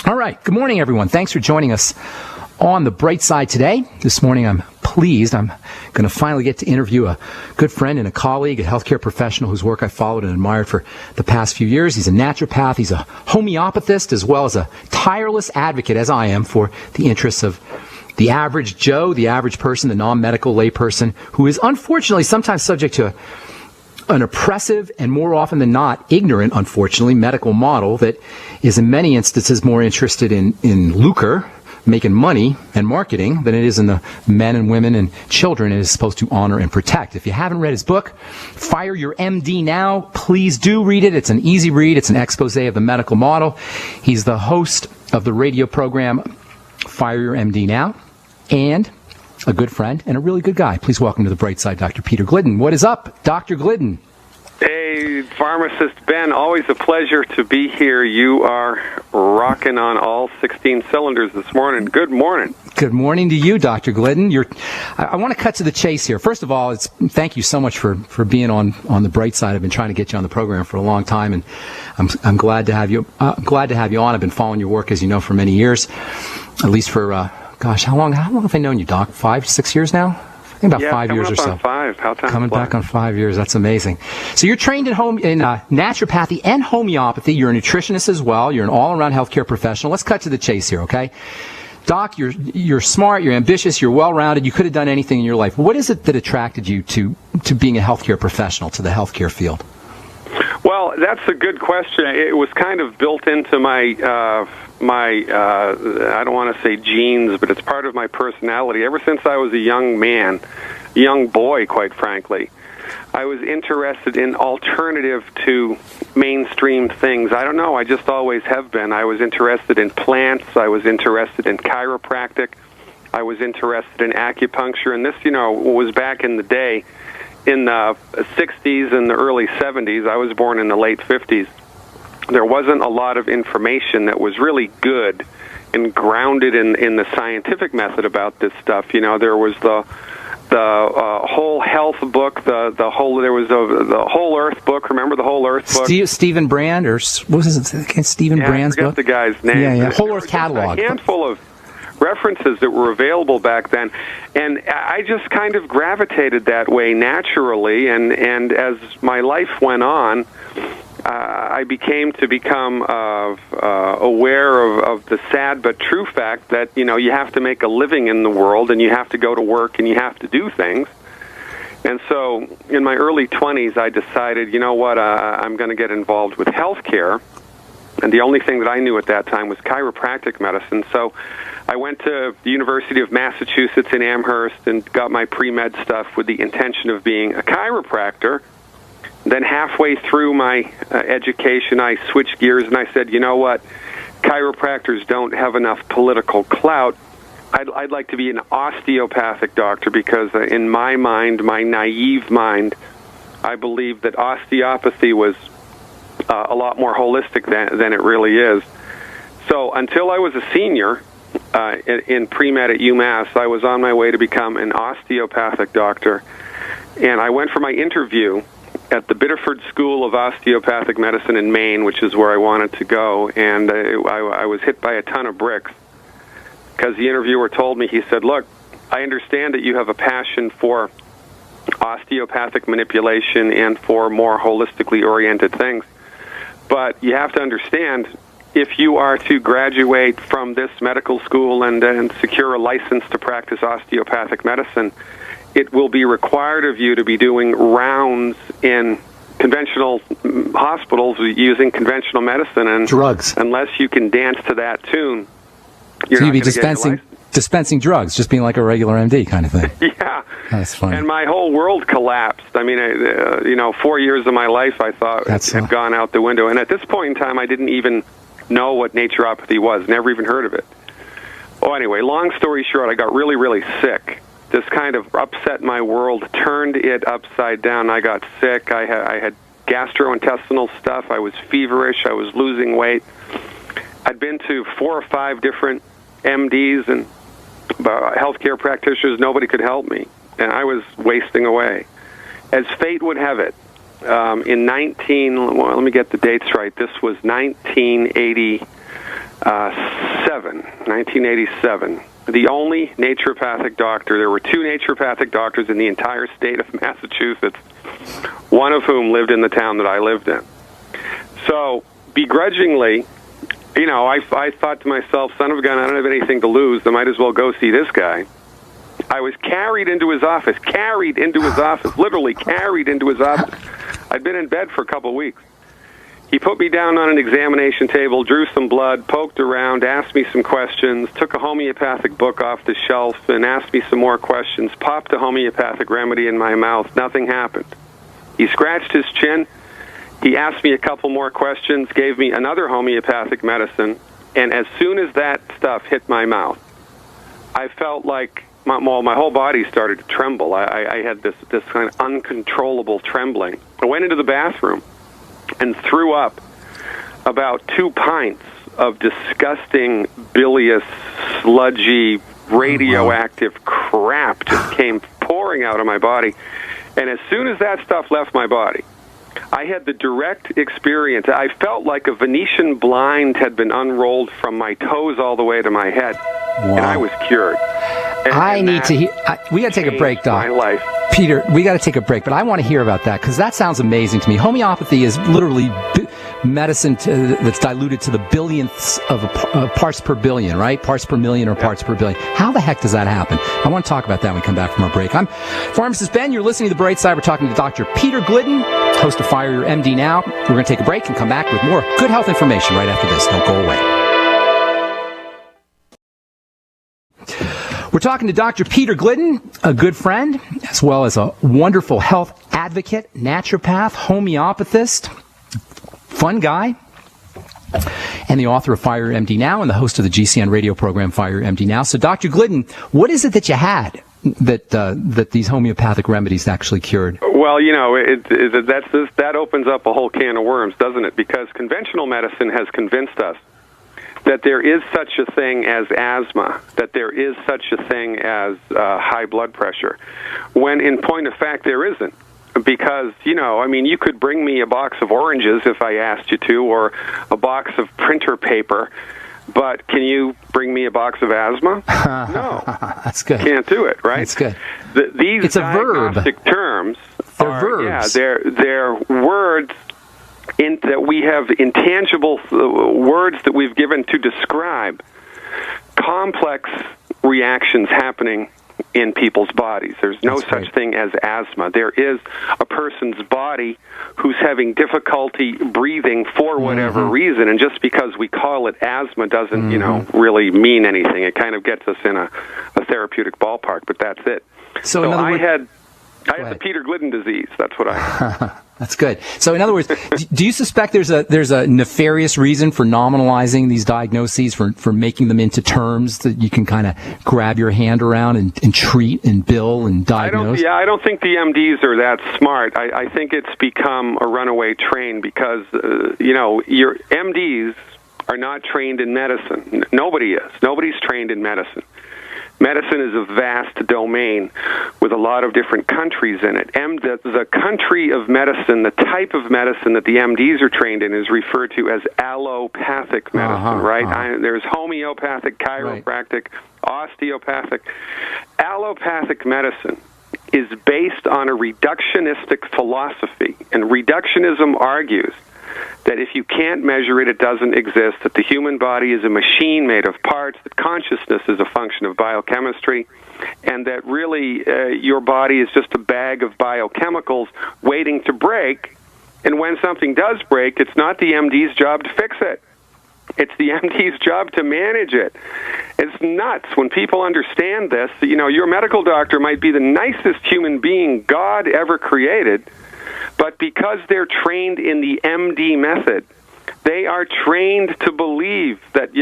All right. Good morning, everyone. Thanks for joining us on the bright side today. This morning, I'm pleased. I'm going to finally get to interview a good friend and a colleague, a healthcare professional whose work I followed and admired for the past few years. He's a naturopath. He's a homeopathist, as well as a tireless advocate, as I am, for the interests of the average Joe, the average person, the non-medical layperson, who is unfortunately sometimes subject to an oppressive and more often than not ignorant, unfortunately, medical model that is in many instances more interested in lucre, making money and marketing than it is in the men and women and children it is supposed to honor and protect. If you haven't read his book, Fire Your MD Now, please do read it. It's an easy read. It's an expose of the medical model. He's the host of the radio program Fire Your MD Now, and a good friend and a really good guy. Please welcome to the bright side, Dr. Peter Glidden. What is up, Dr. Glidden? Hey, Pharmacist Ben, always a pleasure to be here. You are rocking on all 16 cylinders this morning. Good morning. Good morning to you, Dr. Glidden. I want to cut to the chase here. First of all, thank you so much for being on the bright side. I've been trying to get you on the program for a long time, and I'm glad to have you. Glad to have you on. I've been following your work, as you know, for many years, at least for. Gosh, how long have I known you, Doc? 5, 6 years now? I think about 5 years or so. On 5. How time coming flies. Back on 5 years. That's amazing. So you're trained in naturopathy and homeopathy. You're a nutritionist as well. You're an all-around healthcare professional. Let's cut to the chase here, okay? Doc, you're smart. You're ambitious. You're well-rounded. You could have done anything in your life. What is it that attracted you to being a healthcare professional, to the healthcare field? Well, that's a good question. It was kind of built into my I don't want to say genes, but it's part of my personality. Ever since I was a young man, young boy, quite frankly, I was interested in alternative to mainstream things. I don't know, I just always have been. I was interested in plants. I was interested in chiropractic. I was interested in acupuncture. And this, was back in the day, in the 60s and the early 70s. I was born in the late 50s. There wasn't a lot of information that was really good and grounded in the scientific method about this stuff. There was the whole health book, the Whole Earth book. Remember the Whole Earth book? Stephen Brand, or what was it? Stephen Brand's book? I forget the guy's name. Yeah. Whole Earth catalog. A handful of references that were available back then, and I just kind of gravitated that way naturally. And as my life went on, I become aware of the sad but true fact that you have to make a living in the world, and you have to go to work, and you have to do things. And so, in my early 20s, I decided, I'm going to get involved with healthcare. And the only thing that I knew at that time was chiropractic medicine. So I went to the University of Massachusetts in Amherst and got my pre-med stuff with the intention of being a chiropractor. Then halfway through my education, I switched gears and I said, you know what, chiropractors don't have enough political clout. I'd like to be an osteopathic doctor because in my mind, my naive mind, I believed that osteopathy was a lot more holistic than it really is. So until I was a senior in pre-med at UMass, I was on my way to become an osteopathic doctor. And I went for my interview at the Biddeford School of Osteopathic Medicine in Maine, which is where I wanted to go, and I was hit by a ton of bricks because the interviewer told me, he said, look, I understand that you have a passion for osteopathic manipulation and for more holistically oriented things, but you have to understand, if you are to graduate from this medical school and secure a license to practice osteopathic medicine, it will be required of you to be doing rounds in conventional hospitals using conventional medicine and drugs. Unless you can dance to that tune, you're so not you'd be dispensing drugs, just being like a regular MD kind of thing. Yeah. That's funny. And my whole world collapsed. I mean, 4 years of my life I thought had gone out the window. And at this point in time, I didn't even know what naturopathy was, never even heard of it. Well, anyway, long story short, I got really, really sick. This kind of upset my world, turned it upside down. I got sick. I had gastrointestinal stuff. I was feverish. I was losing weight. I'd been to 4 or 5 different MDs and healthcare practitioners. Nobody could help me, and I was wasting away. As fate would have it, let me get the dates right. This was 1980. 1987. The only naturopathic doctor. There were 2 naturopathic doctors in the entire state of Massachusetts, one of whom lived in the town that I lived in. So, begrudgingly, I thought to myself, son of a gun, I don't have anything to lose. I might as well go see this guy. I was carried into his office, literally carried into his office. I'd been in bed for a couple of weeks. He put me down on an examination table, drew some blood, poked around, asked me some questions, took a homeopathic book off the shelf and asked me some more questions, popped a homeopathic remedy in my mouth. Nothing happened. He scratched his chin. He asked me a couple more questions, gave me another homeopathic medicine, and as soon as that stuff hit my mouth, I felt like my whole body started to tremble. I had this kind of uncontrollable trembling. I went into the bathroom and threw up about 2 pints of disgusting, bilious, sludgy, radioactive crap just came pouring out of my body. And as soon as that stuff left my body, I had the direct experience. I felt like a Venetian blind had been unrolled from my toes all the way to my head. Wow. And I was cured. We got to take a break, Doc. My life. Peter, we got to take a break, but I want to hear about that because that sounds amazing to me. Homeopathy is literally medicine that's diluted to the billionths of parts per billion, right? Parts per million or parts per billion. How the heck does that happen? I want to talk about that when we come back from our break. I'm Pharmacist Ben. You're listening to The Bright Side. We're talking to Dr. Peter Glidden, host of Fire Your MD Now. We're going to take a break and come back with more good health information right after this. Don't go away. We're talking to Dr. Peter Glidden, a good friend, as well as a wonderful health advocate, naturopath, homeopathist, fun guy, and the author of Fire Your MD Now and the host of the GCN radio program Fire Your MD Now. So, Dr. Glidden, what is it that you had that these homeopathic remedies actually cured? Well, that opens up a whole can of worms, doesn't it? Because conventional medicine has convinced us that there is such a thing as asthma, that there is such a thing as high blood pressure, when in point of fact there isn't. Because, you could bring me a box of oranges if I asked you to, or a box of printer paper, but can you bring me a box of asthma? No. That's good. Can't do it, right? That's good. These diagnostic terms are verbs. Yeah, they're words that we have intangible words that we've given to describe complex reactions happening in people's bodies. There's no such thing as asthma. There is a person's body who's having difficulty breathing for whatever reason, and just because we call it asthma doesn't, really mean anything. It kind of gets us in a therapeutic ballpark, but that's it. So I had the Peter Glidden disease. That's what I had. That's good. So, in other words, do you suspect there's a nefarious reason for nominalizing these diagnoses, for making them into terms that you can kind of grab your hand around and treat and bill and diagnose? I don't think the MDs are that smart. I think it's become a runaway train because, your MDs are not trained in medicine. Nobody is. Nobody's trained in medicine. Medicine is a vast domain with a lot of different countries in it. The country of medicine, the type of medicine that the MDs are trained in is referred to as allopathic medicine, right? There's homeopathic, chiropractic, osteopathic. Allopathic medicine is based on a reductionistic philosophy, and reductionism argues that if you can't measure it, it doesn't exist, that the human body is a machine made of parts, that consciousness is a function of biochemistry, and that really your body is just a bag of biochemicals waiting to break, and when something does break, it's not the MD's job to fix it. It's the MD's job to manage it. It's nuts when people understand this. Your medical doctor might be the nicest human being God ever created, but because they're trained in the MD method, they are trained to believe that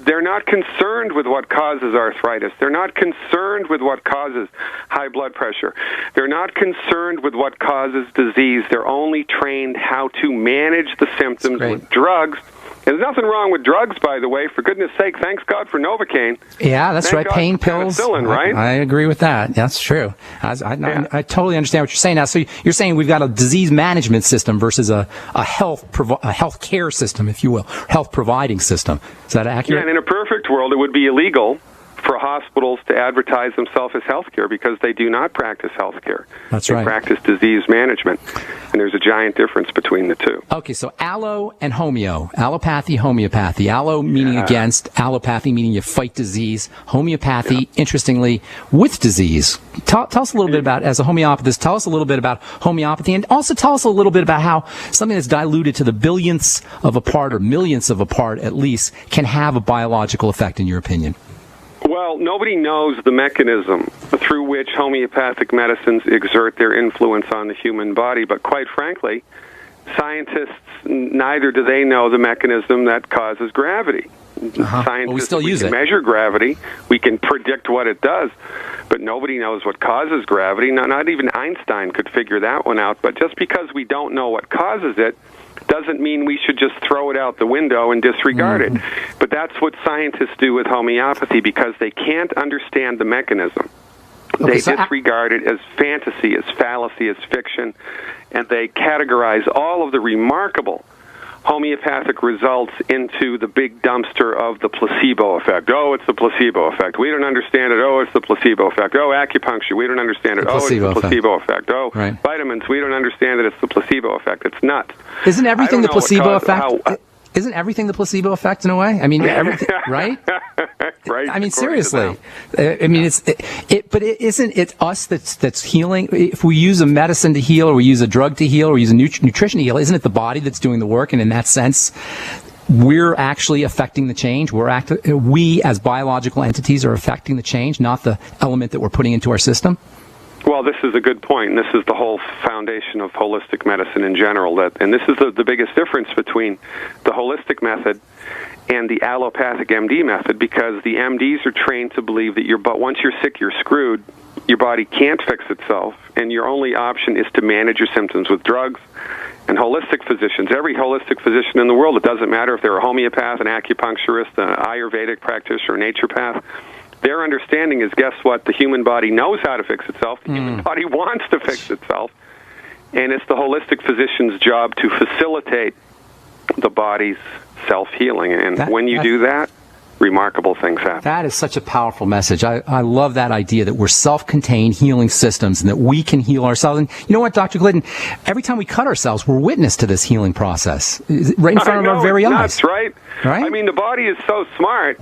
they're not concerned with what causes arthritis. They're not concerned with what causes high blood pressure. They're not concerned with what causes disease. They're only trained how to manage the symptoms with drugs And there's nothing wrong with drugs, by the way. For goodness sake, thanks God for Novocaine. Yeah, that's Thank right. God Pain for pills. penicillin, right? I agree with that. That's true. I totally understand what you're saying now. So you're saying we've got a disease management system versus a health care system, if you will, health providing system. Is that accurate? Yeah, and in a perfect world, it would be illegal for hospitals to advertise themselves as healthcare because they do not practice healthcare. That's they right. practice disease management, and there's a giant difference between the two. Okay, so allo and homeo. Allopathy, homeopathy. Allo meaning against, allopathy meaning you fight disease. Homeopathy, interestingly, with disease. Tell us a little bit about, as a homeopathist, tell us a little bit about homeopathy, and also tell us a little bit about how something that's diluted to the billionths of a part or millionths of a part at least can have a biological effect, in your opinion. Well, nobody knows the mechanism through which homeopathic medicines exert their influence on the human body, but quite frankly, scientists, neither do they know the mechanism that causes gravity. Scientists, we still use it. Measure gravity, we can predict what it does, but nobody knows what causes gravity. Not even Einstein could figure that one out, but just because we don't know what causes it doesn't mean we should just throw it out the window and disregard it. But that's what scientists do with homeopathy because they can't understand the mechanism. They disregard it as fantasy, as fallacy, as fiction, and they categorize all of the remarkable homeopathic results into the big dumpster of the placebo effect. Oh, it's the placebo effect. We don't understand it. Oh, it's the placebo effect. Oh, acupuncture. We don't understand it. Oh, it's the placebo effect. Oh, right. Vitamins. We don't understand it. It's the placebo effect. It's nuts. Isn't everything the placebo effect? Isn't everything the placebo effect in a way? I mean, everything, right? Right. I mean, seriously. I mean, but isn't it us that's healing? If we use a medicine to heal, or we use a drug to heal, or we use a nutrition to heal, isn't it the body that's doing the work? And in that sense, we're actually affecting the change. We as biological entities are affecting the change, not the element that we're putting into our system. Well, this is a good point, and this is the whole foundation of holistic medicine in general. And this is the biggest difference between the holistic method and the allopathic MD method, because the MDs are trained to believe that once you're sick, you're screwed. Your body can't fix itself, and your only option is to manage your symptoms with drugs. And holistic physicians, every holistic physician in the world, it doesn't matter if they're a homeopath, an acupuncturist, an Ayurvedic practitioner, a naturopath, their understanding is, guess what? The human body knows how to fix itself. The human body wants to fix itself. And it's the holistic physician's job to facilitate the body's self-healing. And when you do that, remarkable things happen. That is such a powerful message. I love that idea that we're self-contained healing systems and that we can heal ourselves. And you know what, Dr. Glidden? Every time we cut ourselves, we're witness to this healing process right in front of our very eyes. That's right. I mean, the body is so smart.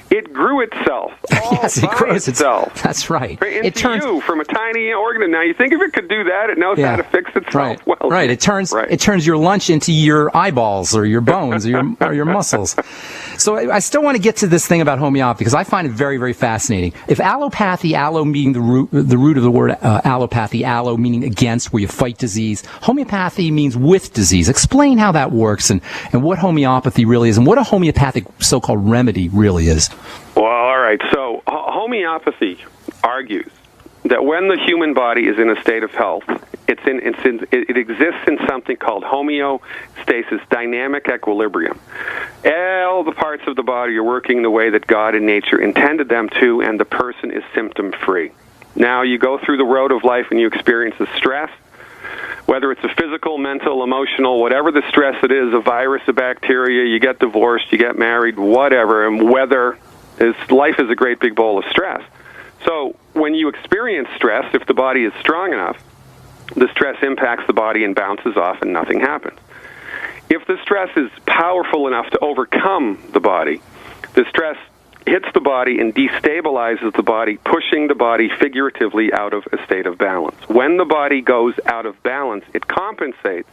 It grew itself. Yes, it grows itself. That's right. It turns you from a tiny organ. Now, you think if it could do that, it knows how to fix itself. Right. Well, right. It turns your lunch into your eyeballs or your bones or your muscles. So I still want to get to this thing about homeopathy because I find it very, very fascinating. If allopathy, allo meaning the root of the word allopathy, allo meaning against, where you fight disease, homeopathy means with disease. Explain how that works and what homeopathy really is and what a homeopathic so-called remedy really is. Well, all right. So homeopathy argues that when the human body is in a state of health, it exists in something called homeostasis, dynamic equilibrium. All the parts of the body are working the way that God and nature intended them to, and the person is symptom-free. Now, you go through the road of life and you experience the stress, whether it's a physical, mental, emotional, whatever the stress it is, a virus, a bacteria, you get divorced, you get married, whatever, and life is a great big bowl of stress. So when you experience stress, if the body is strong enough, the stress impacts the body and bounces off and nothing happens. If the stress is powerful enough to overcome the body, the stress hits the body and destabilizes the body, pushing the body figuratively out of a state of balance. When the body goes out of balance, it compensates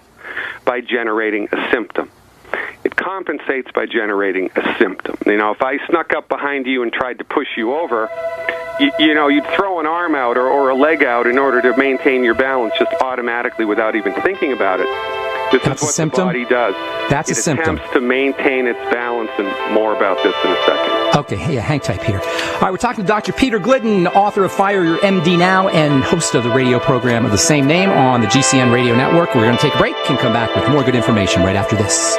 by generating a symptom. It compensates by generating a symptom. You know, if I snuck up behind you and tried to push you over, you'd throw an arm out or a leg out in order to maintain your balance just automatically without even thinking about it. That's what the body does. That's a symptom. It attempts to maintain its balance, and more about this in a second. Okay, hang tight, Peter. All right, we're talking to Dr. Peter Glidden, author of Fire Your MD Now and host of the radio program of the same name on the GCN Radio Network. We're going to take a break and come back with more good information right after this.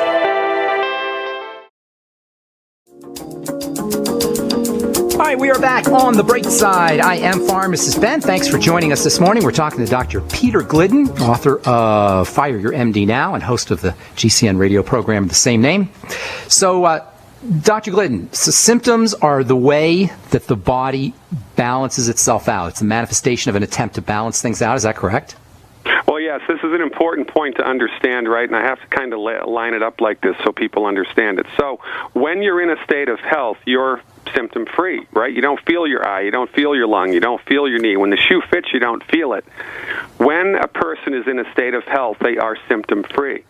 All right, we are back on the bright side. I am Pharmacist Ben. Thanks for joining us this morning. We're talking to Dr. Peter Glidden, author of Fire Your MD Now and host of the GCN radio program of the same name. So, Dr. Glidden, so symptoms are the way that the body balances itself out. It's a manifestation of an attempt to balance things out. Is that correct? Well, yes, this is an important point to understand, right? And I have to kind of line it up like this so people understand it. So when you're in a state of health, you're symptom-free, right? You don't feel your eye, you don't feel your lung, you don't feel your knee. When the shoe fits, you don't feel it. When a person is in a state of health, they are symptom-free.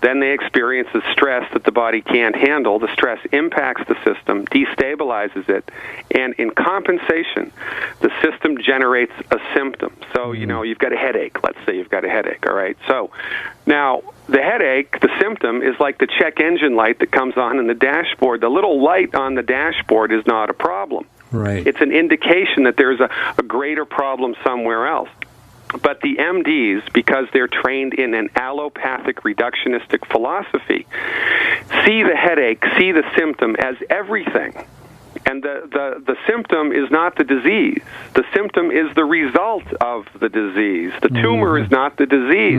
Then they experience the stress that the body can't handle. The stress impacts the system, destabilizes it, and in compensation, the system generates a symptom. So, you've got a headache. Let's say you've got a headache, all right? So now the headache, the symptom, is like the check engine light that comes on in the dashboard. The little light on the dashboard is not a problem. Right. It's an indication that there's a greater problem somewhere else. But the MDs, because they're trained in an allopathic reductionistic philosophy, see the headache, see the symptom as everything. And the symptom is not the disease. The symptom is the result of the disease. The tumor is not the disease.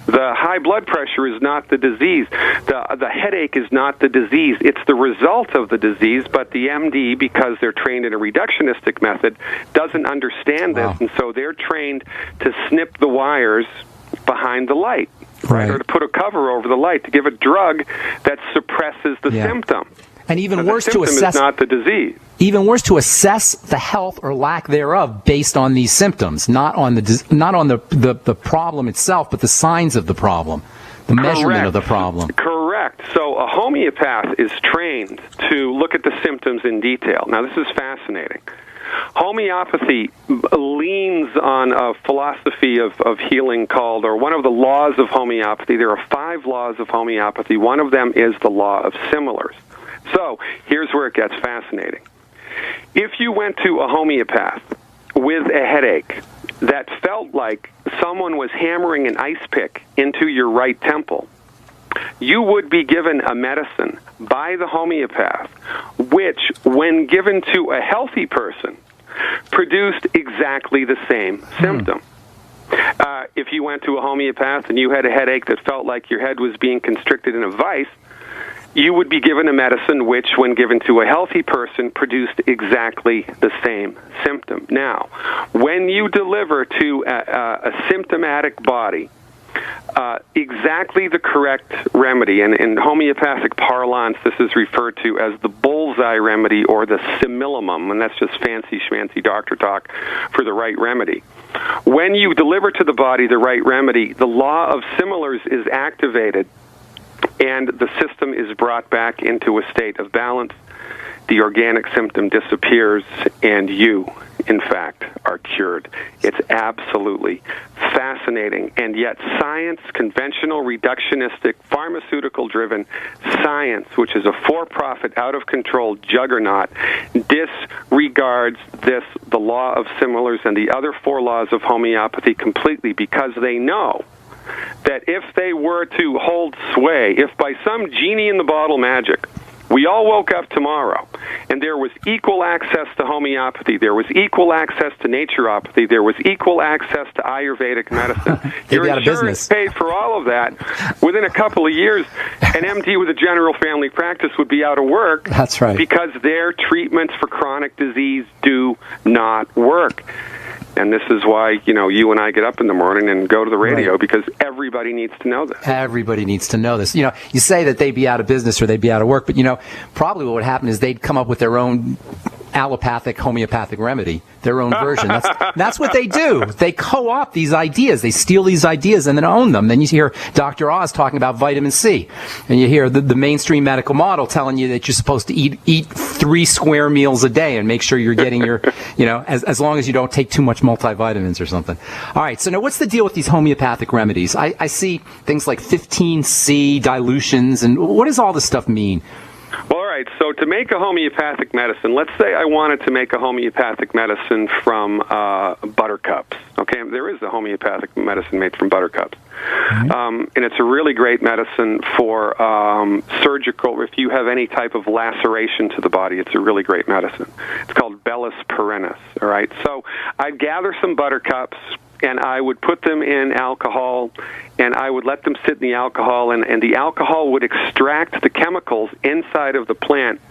The high blood pressure is not the disease. The headache is not the disease. It's the result of the disease, but the MD, because they're trained in a reductionistic method, doesn't understand this, and so they're trained to snip the wires behind the light, right? Or to put a cover over the light, to give a drug that suppresses the symptom. And even worse, to assess, is not the disease. Even worse, to assess the health or lack thereof based on these symptoms, not on the problem itself, but the signs of the problem, the measurement of the problem. Correct. So a homeopath is trained to look at the symptoms in detail. Now, this is fascinating. Homeopathy leans on a philosophy of healing called, or one of the laws of homeopathy. There are 5 laws of homeopathy. One of them is the law of similars. So here's where it gets fascinating. If you went to a homeopath with a headache that felt like someone was hammering an ice pick into your right temple, you would be given a medicine by the homeopath, which, when given to a healthy person, produced exactly the same symptom. If you went to a homeopath and you had a headache that felt like your head was being constricted in a vice, you would be given a medicine which, when given to a healthy person, produced exactly the same symptom. Now, when you deliver to a symptomatic body exactly the correct remedy, and in homeopathic parlance, this is referred to as the bullseye remedy or the simillimum, and that's just fancy schmancy doctor talk for the right remedy. When you deliver to the body the right remedy, the law of similars is activated, and the system is brought back into a state of balance. The organic symptom disappears, and you, in fact, are cured. It's absolutely fascinating. And yet science, conventional, reductionistic, pharmaceutical-driven science, which is a for-profit, out-of-control juggernaut, disregards the law of similars and the other 4 laws of homeopathy completely, because they know that if they were to hold sway, if by some genie in the bottle magic we all woke up tomorrow and there was equal access to homeopathy, there was equal access to naturopathy, there was equal access to Ayurvedic medicine, your insurance paid for all of that, within a couple of years, an MD with a general family practice would be out of work. That's right. Because their treatments for chronic disease do not work. And this is why, you and I get up in the morning and go to the radio, because everybody needs to know this. Everybody needs to know this. You say that they'd be out of business or they'd be out of work, but, probably what would happen is they'd come up with their own allopathic, homeopathic remedy, their own version. That's what they do. They co-opt these ideas. They steal these ideas and then own them. Then you hear Dr. Oz talking about vitamin C, and you hear the mainstream medical model telling you that you're supposed to eat 3 square meals a day and make sure you're getting your, as long as you don't take too much multivitamins or something. All right, so now what's the deal with these homeopathic remedies? I see things like 15C dilutions, and what does all this stuff mean? Well, all right, so to make a homeopathic medicine, let's say I wanted to make a homeopathic medicine from buttercups, okay? Okay, there is a homeopathic medicine made from buttercups. Mm-hmm. And it's a really great medicine for surgical, if you have any type of laceration to the body, it's a really great medicine. It's called Bellis perennis, all right? So I'd gather some buttercups, and I would put them in alcohol, and I would let them sit in the alcohol, and the alcohol would extract the chemicals inside of the plant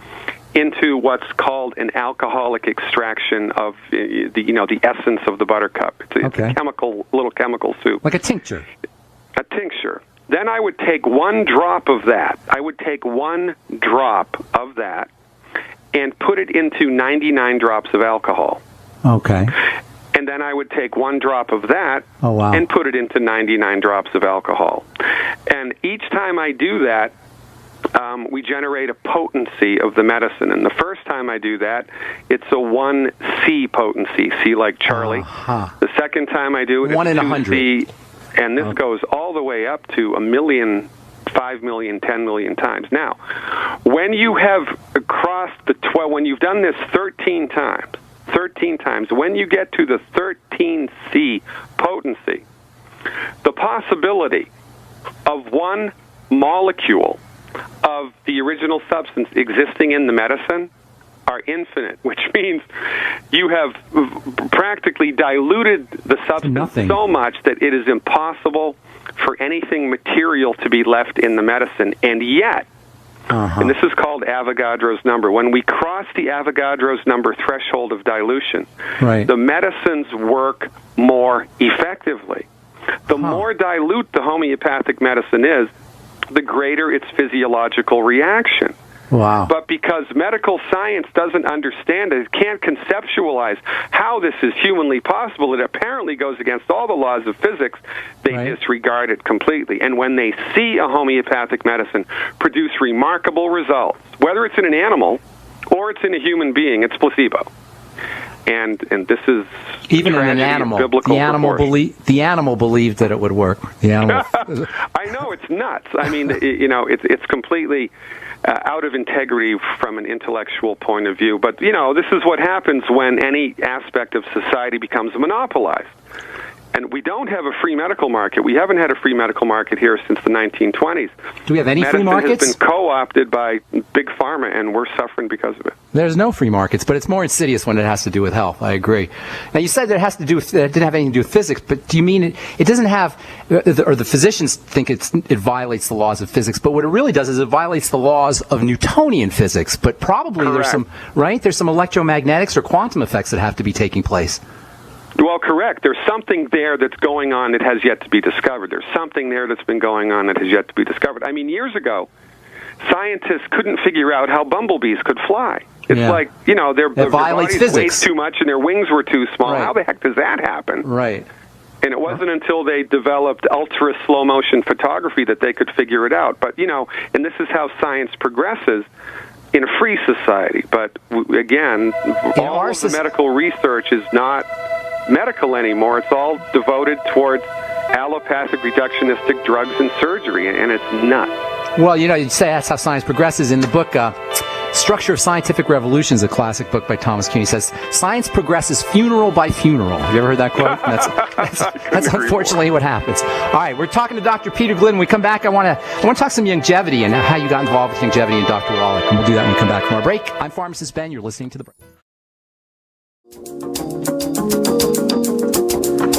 into what's called an alcoholic extraction of the essence of the buttercup. It's a little chemical soup. Like a tincture. A tincture. Then I would take 1 drop of that. I would take 1 drop of that and put it into 99 drops of alcohol. Okay. And then I would take 1 drop of that and put it into 99 drops of alcohol. And each time I do that, we generate a potency of the medicine. And the first time I do that, it's a 1C potency, C like Charlie. The second time I do it, 1 in it's 100. 2C, and this goes all the way up to 1 million, 5 million, 10 million times. Now, when you have crossed the 12, when you've done this 13 times, when you get to the 13C potency, the possibility of 1 molecule of the original substance existing in the medicine are infinite, which means you have practically diluted the substance so much that it is impossible for anything material to be left in the medicine. And yet, and this is called Avogadro's number, when we cross the Avogadro's number threshold of dilution, the medicines work more effectively. The more dilute the homeopathic medicine is, the greater its physiological reaction. Wow. But because medical science doesn't understand it can't conceptualize how this is humanly possible, it apparently goes against all the laws of physics, they disregard it completely. And when they see a homeopathic medicine produce remarkable results, whether it's in an animal or it's in a human being, it's placebo. And this is even in an animal. The animal believed that it would work. The animal. I know, it's nuts. I mean, it's completely out of integrity from an intellectual point of view. But this is what happens when any aspect of society becomes monopolized. And we don't have a free medical market. We haven't had a free medical market here since the 1920s. Do we have any free markets? Medicine has been co-opted by big pharma, and we're suffering because of it. There's no free markets, but it's more insidious when it has to do with health. I agree. Now, you said that it didn't have anything to do with physics, but do you mean it doesn't have, or the physicians think it violates the laws of physics, but what it really does is it violates the laws of Newtonian physics, but probably there's some electromagnetics or quantum effects that have to be taking place. Well, correct. There's something there that's going on that has yet to be discovered. There's something there that's been going on that has yet to be discovered. I mean, years ago, scientists couldn't figure out how bumblebees could fly. It's like, their bodies weighed too much and their wings were too small. How the heck does that happen? Right. And it wasn't until they developed ultra slow motion photography that they could figure it out. But, and this is how science progresses in a free society. But again, all of the medical research is not medical anymore. It's all devoted towards allopathic reductionistic drugs and surgery, and it's nuts. Well, you say that's how science progresses. In the book Structure of Scientific Revolution is a classic book by Thomas Kuhn. He says, science progresses funeral by funeral. Have you ever heard that quote? That's unfortunately what happens. All right, we're talking to Dr. Peter Glidden. When we come back, I want to talk some Youngevity and how you got involved with Youngevity and Dr. Wallach, and we'll do that when we come back from our break. I'm Pharmacist Ben. You're listening to The Break.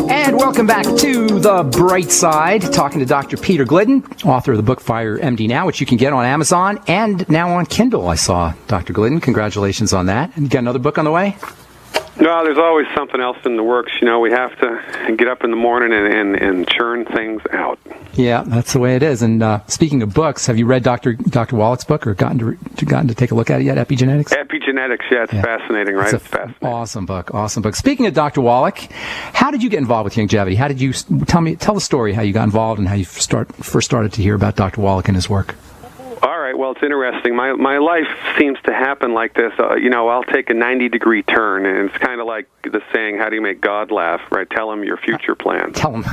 And welcome back to The Bright Side, talking to Dr. Peter Glidden, author of the book Fire MD Now, which you can get on Amazon and now on Kindle. I saw, Dr. Glidden. Congratulations on that. And you got another book on the way? No, there's always something else in the works. We have to get up in the morning and churn things out. Yeah, that's the way it is. And speaking of books, have you read Dr. Wallach's book or gotten to take a look at it yet, Epigenetics? Epigenetics, it's fascinating, right? It's fascinating. Awesome book. Speaking of Dr. Wallach, how did you get involved with Youngevity? How did you tell the story how you got involved and how you first started to hear about Dr. Wallach and his work? All right, well, it's interesting. My life seems to happen like this. I'll take a 90-degree turn, and it's kind of like the saying, how do you make God laugh, right? Tell him your future plans. Tell him.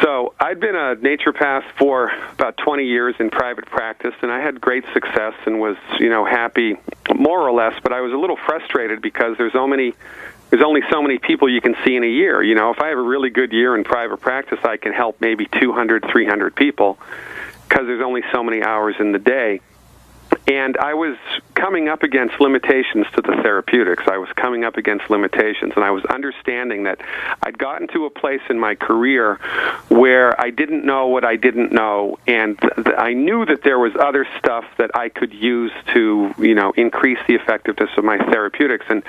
So I'd been a naturopath for about 20 years in private practice, and I had great success and was, happy more or less, but I was a little frustrated because there's there's only so many people you can see in a year. You know, if I have a really good year in private practice, I can help maybe 200, 300 people because there's only so many hours in the day. And I was coming up against limitations to the therapeutics. I was coming up against limitations, and I was understanding that I'd gotten to a place in my career where I didn't know what I didn't know, and I knew that there was other stuff that I could use to, you know, increase the effectiveness of my therapeutics. And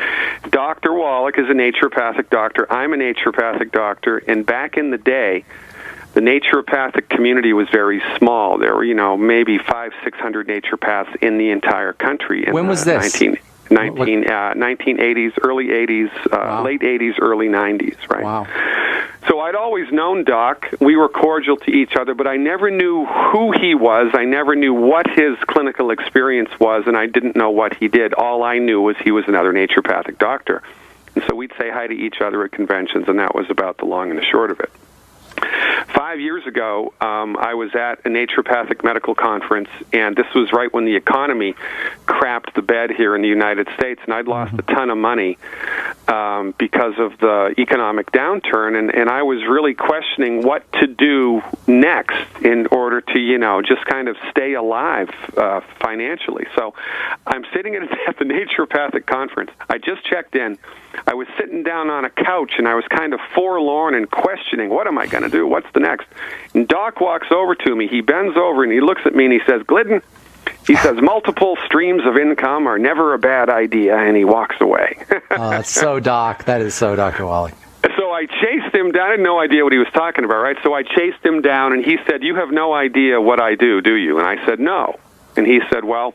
Dr. Wallach is a naturopathic doctor. I'm a naturopathic doctor, and back in the day, the naturopathic community was very small. There were, you know, maybe 500-600 naturopaths in the entire country. When was this? 1980s, early 80s, Wow. late 80s, early 90s, right? Wow. So I'd always known Doc. We were cordial to each other, but I never knew who he was. I never knew what his clinical experience was, and I didn't know what he did. All I knew was he was another naturopathic doctor. And so we'd say hi to each other at conventions, and that was about the long and the short of it. 5 years ago, I was at a naturopathic medical conference, and this was right when the economy crapped the bed here in the United States, and I'd lost a ton of money because of the economic downturn, and I was really questioning what to do next in order to, you know, just kind of stay alive financially. So I'm sitting at the naturopathic conference. I just checked in. I was sitting down on a couch, and I was kind of forlorn and questioning, what am I going to do? What's the next? And Doc walks over to me. He bends over, and he looks at me, and he says, Glidden, he says, multiple streams of income are never a bad idea, and he walks away. Oh, that's so Doc. That is so Dr. Wallach. So I chased him down. I had no idea what he was talking about, right? So I chased him down, and he said, you have no idea what I do you? And I said, no. And he said, well,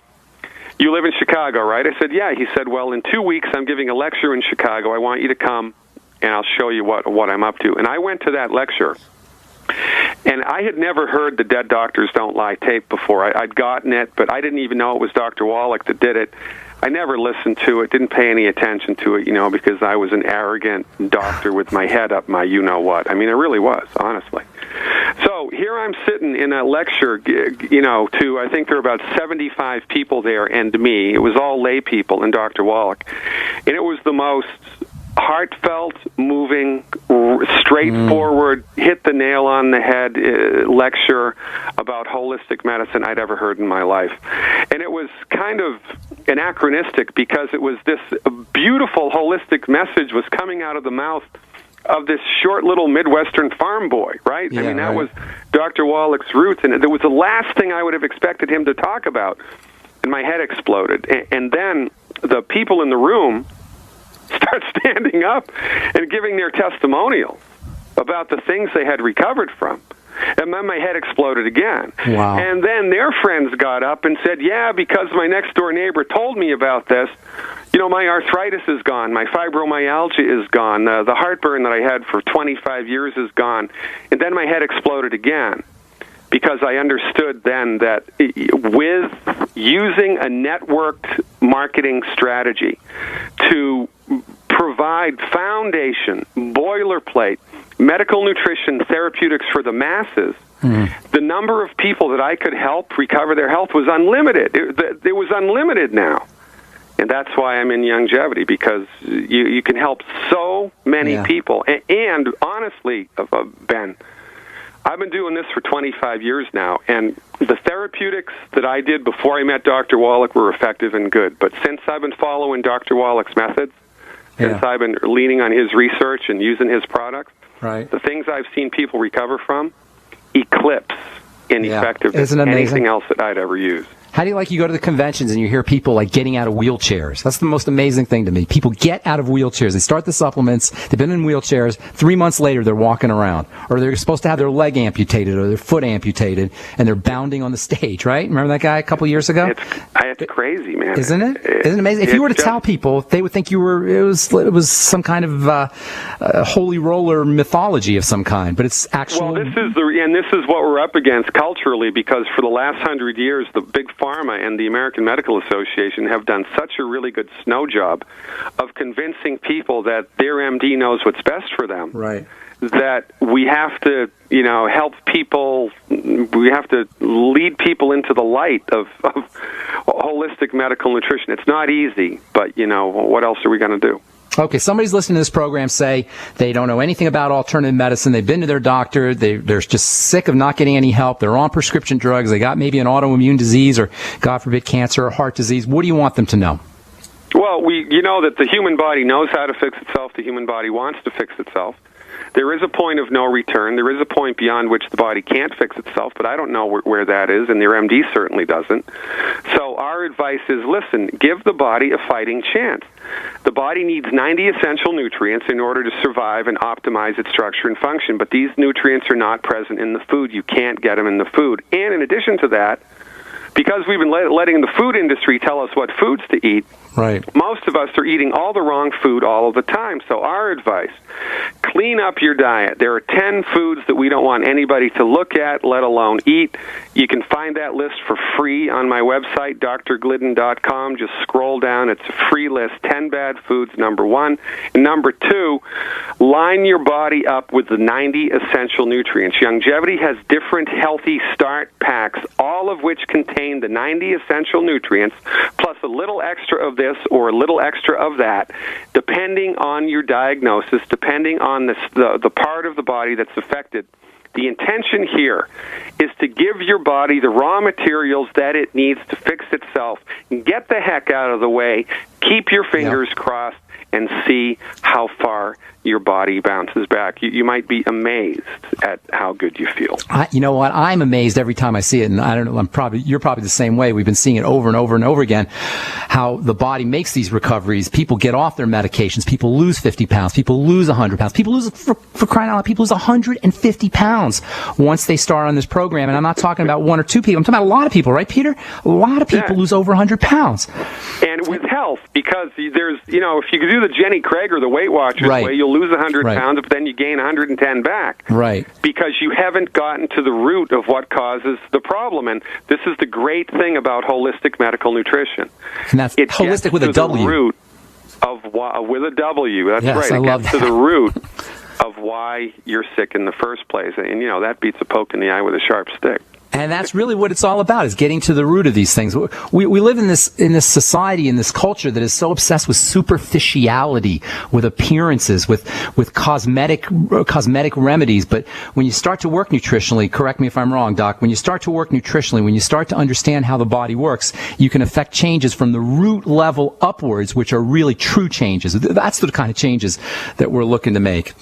you live in Chicago, right? I said, yeah. He said, well, in 2 weeks, I'm giving a lecture in Chicago. I want you to come, and I'll show you what I'm up to. And I went to that lecture, and I had never heard the Dead Doctors Don't Lie tape before. I'd gotten it, but I didn't even know it was Dr. Wallach that did it. I never listened to it, didn't pay any attention to it, you know, because I was an arrogant doctor with my head up my you-know-what. I mean, I really was, honestly. So here I'm sitting in a lecture, you know, to, I think there were about 75 people there and me. It was all lay people and Dr. Wallach. And it was the most heartfelt, moving, straightforward, hit the nail on the head lecture about holistic medicine I'd ever heard in my life. And it was kind of anachronistic because it was this beautiful holistic message was coming out of the mouth of this short little Midwestern farm boy, right? Yeah, I mean, that right. was Dr. Wallach's roots, and it was the last thing I would have expected him to talk about. And my head exploded. And then the people in the room start standing up and giving their testimonials about the things they had recovered from. And then my head exploded again. Wow. And then their friends got up and said, yeah, because my next-door neighbor told me about this, you know, my arthritis is gone, my fibromyalgia is gone, the heartburn that I had for 25 years is gone. And then my head exploded again because I understood then that with using a networked marketing strategy to provide foundation, boilerplate, medical nutrition therapeutics for the masses, the number of people that I could help recover their health was unlimited. It was unlimited now. And that's why I'm in Youngevity, because you can help so many people. And honestly, Ben, I've been doing this for 25 years now, and the therapeutics that I did before I met Dr. Wallach were effective and good. But since I've been following Dr. Wallach's methods, since I've been leaning on his research and using his products, right, the things I've seen people recover from eclipse in effectiveness Isn't it amazing? anything else that I'd ever used. How do you like you go to the conventions and you hear people like getting out of wheelchairs? That's the most amazing thing to me. People get out of wheelchairs. They start the supplements. They've been in wheelchairs. 3 months later, they're walking around. Or they're supposed to have their leg amputated or their foot amputated, and they're bounding on the stage, right? Remember that guy a couple years ago? It's crazy, man. Isn't it? Isn't it amazing? If you were to tell people, they would think it was some kind of holy roller mythology of some kind, but it's actual. Well, this is what we're up against culturally, because for the last 100 years, the big pharma and the American Medical Association have done such a really good snow job of convincing people that their MD knows what's best for them. Right. That we have to, help people. We have to lead people into the light of holistic medical nutrition. It's not easy, but what else are we going to do? Okay, somebody's listening to this program, say they don't know anything about alternative medicine. They've been to their doctor. They're just sick of not getting any help. They're on prescription drugs. They got maybe an autoimmune disease or, God forbid, cancer or heart disease. What do you want them to know? Well, you know that the human body knows how to fix itself. The human body wants to fix itself. There is a point of no return. There is a point beyond which the body can't fix itself, but I don't know where that is, and their MD certainly doesn't. So our advice is, listen, give the body a fighting chance. The body needs 90 essential nutrients in order to survive and optimize its structure and function, but these nutrients are not present in the food. You can't get them in the food. And in addition to that, because we've been letting the food industry tell us what foods to eat, right, most of us are eating all the wrong food all of the time. So our advice, clean up your diet. There are 10 foods that we don't want anybody to look at, let alone eat. You can find that list for free on my website, drglidden.com. Just scroll down. It's a free list. 10 bad foods, number one. And number two, line your body up with the 90 essential nutrients. Youngevity has different healthy start packs, all of which contain the 90 essential nutrients, plus a little extra of this or a little extra of that, depending on your diagnosis, depending on the part of the body that's affected. The intention here is to give your body the raw materials that it needs to fix itself. Get the heck out of the way. Keep your fingers crossed and see how far your body bounces back. You might be amazed at how good you feel. You know what? I'm amazed every time I see it, and I don't know. You're probably the same way. We've been seeing it over and over and over again. How the body makes these recoveries. People get off their medications. People lose 50 pounds. People lose 100 pounds. People lose, for crying out loud, people lose 150 pounds once they start on this program. And I'm not talking about one or two people. I'm talking about a lot of people, right, Peter? A lot of people lose over 100 pounds. And with health, because there's, if you do the Jenny Craig or the Weight Watchers way, you'll lose 100 pounds, but then you gain 110 back. Right. Because you haven't gotten to the root of what causes the problem. And this is the great thing about holistic medical nutrition. And that's holistic with a W. The root of with a W. That's right. I love that. To the root of why you're sick in the first place. And, that beats a poke in the eye with a sharp stick. And that's really what it's all about, is getting to the root of these things. We live in this society, in this culture that is so obsessed with superficiality, with appearances, with cosmetic remedies. But when you start to work nutritionally, correct me if I'm wrong, Doc, when you start to work nutritionally, when you start to understand how the body works, you can affect changes from the root level upwards, which are really true changes. That's the kind of changes that we're looking to make.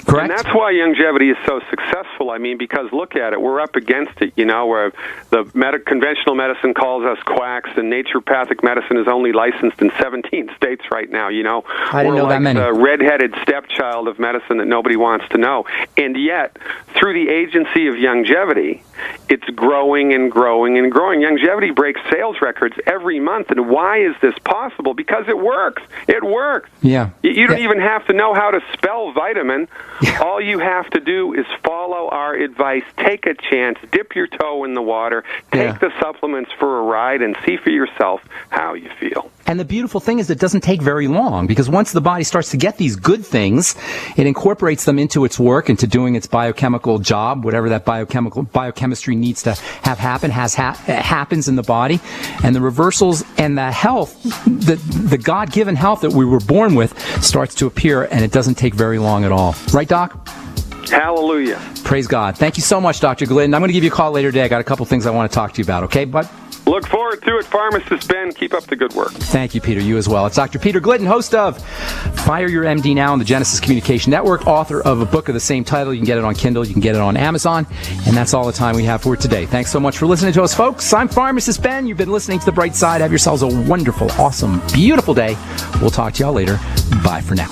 Correct? And that's why Youngevity is so successful. I mean, because look at it. We're up against it, where the conventional medicine calls us quacks, and naturopathic medicine is only licensed in 17 states right now, I didn't know that many. We're like the redheaded stepchild of medicine that nobody wants to know. And yet, through the agency of Youngevity, it's growing and growing and growing. Youngevity breaks sales records every month. And why is this possible? Because it works. It works. Yeah. You don't even have to know how to spell vitamin. All you have to do is follow our advice. Take a chance. Dip your toe in the water. Take the supplements for a ride and see for yourself how you feel. And the beautiful thing is it doesn't take very long, because once the body starts to get these good things, it incorporates them into its work, into doing its biochemical job, whatever that biochemistry needs to have happen, happens in the body. And the reversals and the health, the God-given health that we were born with, starts to appear, and it doesn't take very long at all. Right, Doc? Hallelujah. Praise God. Thank you so much, Dr. Glidden. I'm going to give you a call later today. I got a couple things I want to talk to you about, okay, bud? Look forward to it, Pharmacist Ben. Keep up the good work. Thank you, Peter. You as well. It's Dr. Peter Glidden, host of Fire Your MD Now on the Genesis Communication Network, author of a book of the same title. You can get it on Kindle. You can get it on Amazon. And that's all the time we have for today. Thanks so much for listening to us, folks. I'm Pharmacist Ben. You've been listening to The Bright Side. Have yourselves a wonderful, awesome, beautiful day. We'll talk to y'all later. Bye for now.